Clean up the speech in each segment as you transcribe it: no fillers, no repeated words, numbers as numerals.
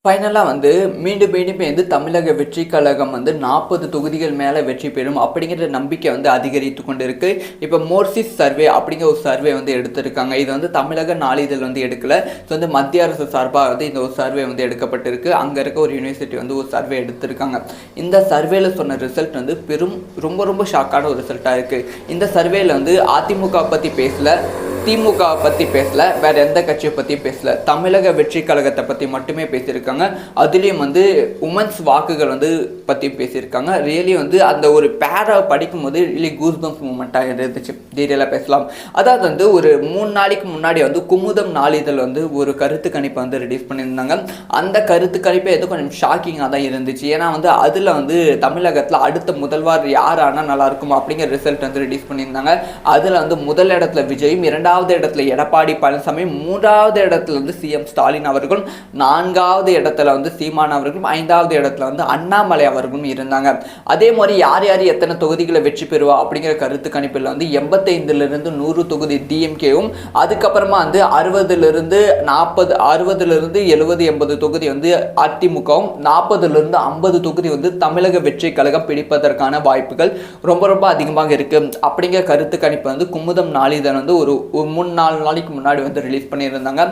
ஃபைனலாக மீண்டும் மீண்டும் வந்து தமிழக வெற்றி கழகம் 40 தொகுதிகள் மேலே வெற்றி பெறும் அப்படிங்கிற நம்பிக்கை அதிகரித்து கொண்டு இருக்கு. இப்போ மோர்சிஸ் சர்வே அப்படிங்கிற ஒரு சர்வே எடுத்திருக்காங்க. இது தமிழக நாளிதழ் எடுக்கல. ஸோ மத்திய அரசு சார்பாக இந்த ஒரு சர்வே எடுக்கப்பட்டிருக்கு. அங்கே இருக்க ஒரு யூனிவர்சிட்டி ஒரு சர்வே எடுத்திருக்காங்க. இந்த சர்வேல சொன்ன ரிசல்ட் ரொம்ப ஷாக்கான ஒரு ரிசல்ட்டாக இருக்குது. இந்த சர்வேல அதிமுக பற்றி பேசல, திமுக பற்றி பேசல, வேற எந்த கட்சியை பற்றியும் பேசல, தமிழக வெற்றி கழகத்தை பற்றி மட்டுமே பேசியிருக்காங்க. அதுலேயும் உமன்ஸ் வாக்குகள் பற்றி பேசியிருக்காங்க. ரியலி அந்த ஒரு பேரா படிக்கும் போது ரியலி கூஸ்பம்ஸ் மூமெண்ட்டாக இருந்துச்சு. டீட்டெயிலாக பேசலாம். அதாவது ஒரு 3 நாளைக்கு முன்னாடி குமுதம் நாளிதழ் ஒரு கருத்து கணிப்பை ரிலீஸ் பண்ணியிருந்தாங்க. அந்த கருத்து கணிப்பை கொஞ்சம் ஷாக்கிங்காக தான் இருந்துச்சு. ஏன்னா அதில் தமிழகத்தில் அடுத்த முதல்வர் யார் ஆனால் நல்லா இருக்கும் அப்படிங்கிற ரிசல்ட் ரிலீஸ் பண்ணியிருந்தாங்க. அதில் முதல் இடத்துல விஜயும், 2வது இடத்துல எடப்பாடி பழனிசாமி, 3வது இடத்துல சிஎம் ஸ்டாலின் அவர்களும், 4வது இடத்துல சீமான் அவர்களும், 5வது இடத்துல அண்ணாமலை அவர்களும் இருந்தாங்க. அதே மாதிரி யார் யார் எத்தனை தொகுதிகளை வெற்றி பெறுவா அப்படிங்கிற கருத்து கணிப்பில் 85லிருந்து 100 தொகுதி டிஎம்கேவும், அதுக்கப்புறமா 60லிருந்து 40, 60லிருந்து 70, 80 தொகுதி அதிமுகவும், 40லிருந்து 50 தொகுதி தமிழக வெற்றி கழகம் பிடிப்பதற்கான வாய்ப்புகள் ரொம்ப அதிகமாக இருக்கு அப்படிங்கிற கருத்து கணிப்பு குமுதம் நாளிதழ் ஒரு 3-4 நாளைக்கு முன்னாடி ரிலீஸ் பண்ணியிருந்தாங்க.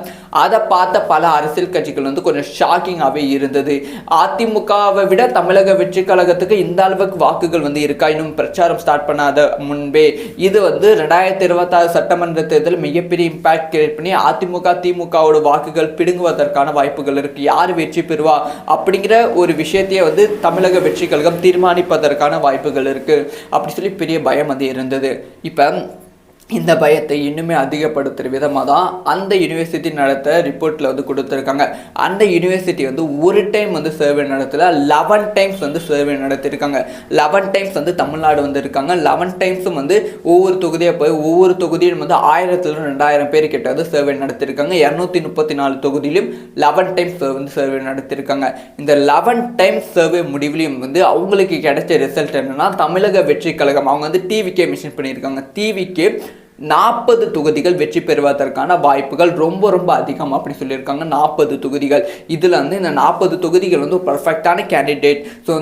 அதை பார்த்த பல அரசியல் கட்சிகள் கொஞ்சம் ஷாக்கிங்காகவே இருந்தது. அதிமுகவை விட தமிழக வெற்றி கழகத்துக்கு இந்த அளவுக்கு வாக்குகள் இருக்கா இன்னும் பிரச்சாரம் ஸ்டார்ட் பண்ணாத முன்பே? இது 2026 சட்டமன்ற தேர்தல் மிகப்பெரிய இம்பாக்ட் கிரியேட் பண்ணி அதிமுக திமுகவோட வாக்குகள் பிடுங்குவதற்கான வாய்ப்புகள் இருக்கு. யார் வெற்றி பெறுவா அப்படிங்கிற ஒரு விஷயத்தையே தமிழக வெற்றி கழகம் தீர்மானிப்பதற்கான வாய்ப்புகள் இருக்கு அப்படி சொல்லி பெரிய பயம் இருந்தது. இப்போ இந்த பயத்தை இன்னுமே அதிகப்படுத்துகிற விதமாக தான் அந்த யூனிவர்சிட்டி நடத்த ரிப்போர்ட்டில் கொடுத்துருக்காங்க. அந்த யூனிவர்சிட்டி ஒரு டைம் சர்வே நடத்தல, 11 டைம்ஸ் சர்வே நடத்திருக்காங்க. 11 டைம்ஸ் தமிழ்நாடு இருக்காங்க. 11 டைம்ஸும் ஒவ்வொரு தொகுதியாக போய் ஒவ்வொரு தொகுதியிலும் 1000-2000 பேர் கிட்ட சர்வே நடத்திருக்காங்க. 234 தொகுதியிலும் 11 டைம்ஸ் சர்வே நடத்திருக்காங்க. இந்த 11 டைம்ஸ் சர்வே முடிவிலையும் அவங்களுக்கு கிடைச்ச ரிசல்ட் என்னன்னா, தமிழக வெற்றி கழகம் அவங்க டிவிக்கே மிஷன் பண்ணியிருக்காங்க. டிவிக்கே 40 தொகுதிகள் வெற்றி பெறுவதற்கான வாய்ப்புகள் ரொம்ப அதிகம் அப்படி சொல்லியிருக்காங்க. 40 தொகுதிகள். இதில் இந்த 40 தொகுதிகள் ஒரு பர்ஃபெக்டான கேண்டிடேட். ஸோ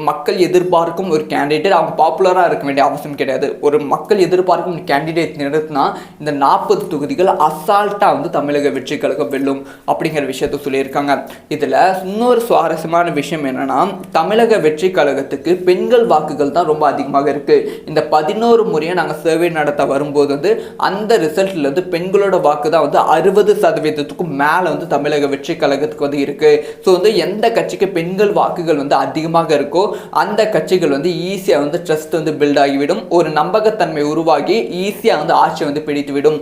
மக்கள் எதிர்பார்க்கும் ஒரு கேண்டிடேட். அவங்க பாப்புலராக இருக்க வேண்டிய அவசியம் கிடையாது. ஒரு மக்கள் எதிர்பார்க்கும் கேண்டிடேட் நிறுத்தினா இந்த 40 தொகுதிகள் அசால்ட்டாக தமிழக வெற்றி கழகம் வெல்லும் அப்படிங்கிற விஷயத்த சொல்லியிருக்காங்க. இதில் இன்னொரு சுவாரஸ்யமான விஷயம் என்னன்னா, தமிழக வெற்றி கழகத்துக்கு பெண்கள் வாக்குகள் தான் ரொம்ப அதிகமாக இருக்குது. இந்த 11 முறையை நாங்கள் சர்வே நடத்த வரும்போது அந்த ரிசல்ட்ல பெண்களோட வாக்கு தான் 60% மேல தமிழக வெற்றி கழகத்துக்கு இருக்கு. ஸோ எந்த கட்சிக்கு பெண்கள் வாக்குகள் அதிகமாக இருக்கோ அந்த கட்சிகள் ஈஸியா ட்ரஸ்ட் பில்ட் ஆகிவிடும். ஒரு நம்பகத்தன்மை உருவாகி ஈஸியா ஆட்சி பிடித்துவிடும்.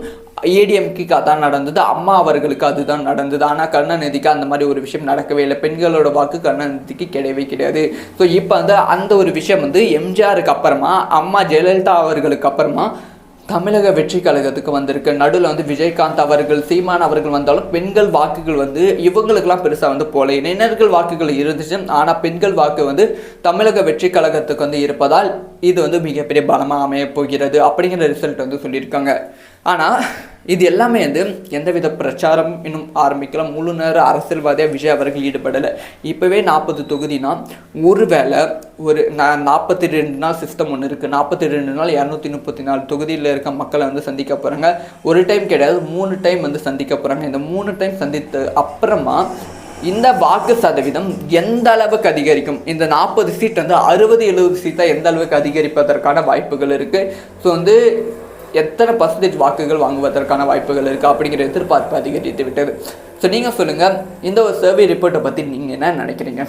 ஏடிஎம்கே அதான் நடந்தது, அம்மா அவர்களுக்கு அதுதான் நடந்தது. ஆனால் கருணாநிதிக்கு அந்த மாதிரி ஒரு விஷயம் நடக்கவே இல்லை. பெண்களோட வாக்கு கருணாநிதிக்கு கிடையவே கிடையாது. ஸோ இப்போ அந்த ஒரு விஷயம் எம்ஜிஆருக்கு அப்புறமா, அம்மா ஜெயலலிதா அவர்களுக்கு அப்புறமா தமிழக வெற்றி கழகத்துக்கு வந்திருக்கு. நடுவில் விஜயகாந்த் அவர்கள், சீமான் அவர்கள் வந்தாலும் பெண்கள் வாக்குகள் இவங்களுக்கெல்லாம் பெருசாக போல. இளைஞர்கள் வாக்குகள் இருந்துச்சு, ஆனால் பெண்கள் வாக்கு தமிழக வெற்றி கழகத்துக்கு இருப்பதால் இது மிகப்பெரிய பலமாக அமைய போகிறது அப்படிங்கிற ரிசல்ட் சொல்லியிருக்காங்க. ஆனால் இது எல்லாமே எந்தவித பிரச்சாரம் இன்னும் ஆரம்பிக்கலாம். முழு நேர அரசியல்வாதியாக விஜய் அவர்கள் ஈடுபடலை. இப்போவே 40 தொகுதினா ஒருவேளை ஒரு 42 நாள் சிஸ்டம் ஒன்று இருக்குது. 42 நாள் 234 தொகுதியில் இருக்க மக்களை சந்திக்க போகிறாங்க. ஒரு டைம் கிடையாது, 3 டைம் சந்திக்க போகிறாங்க. இந்த 3 டைம் சந்தித்து அப்புறமா இந்த வாக்கு சதவீதம் எந்த அளவுக்கு அதிகரிக்கும், இந்த 40 சீட் 60-70 சீட்டாக எந்த அளவுக்கு அதிகரிப்பதற்கான வாய்ப்புகள் இருக்குது. ஸோ எத்தனை % வாக்குகள் வாங்குவதற்கான வாய்ப்புகள் இருக்குது அப்படிங்கிற எதிர்பார்ப்பு அதிகரித்து விட்டது. ஸோ நீங்கள் சொல்லுங்கள், இந்த ஒரு சர்வே ரிப்போர்ட்டை பற்றி நீங்கள் என்ன நினைக்கிறீங்க?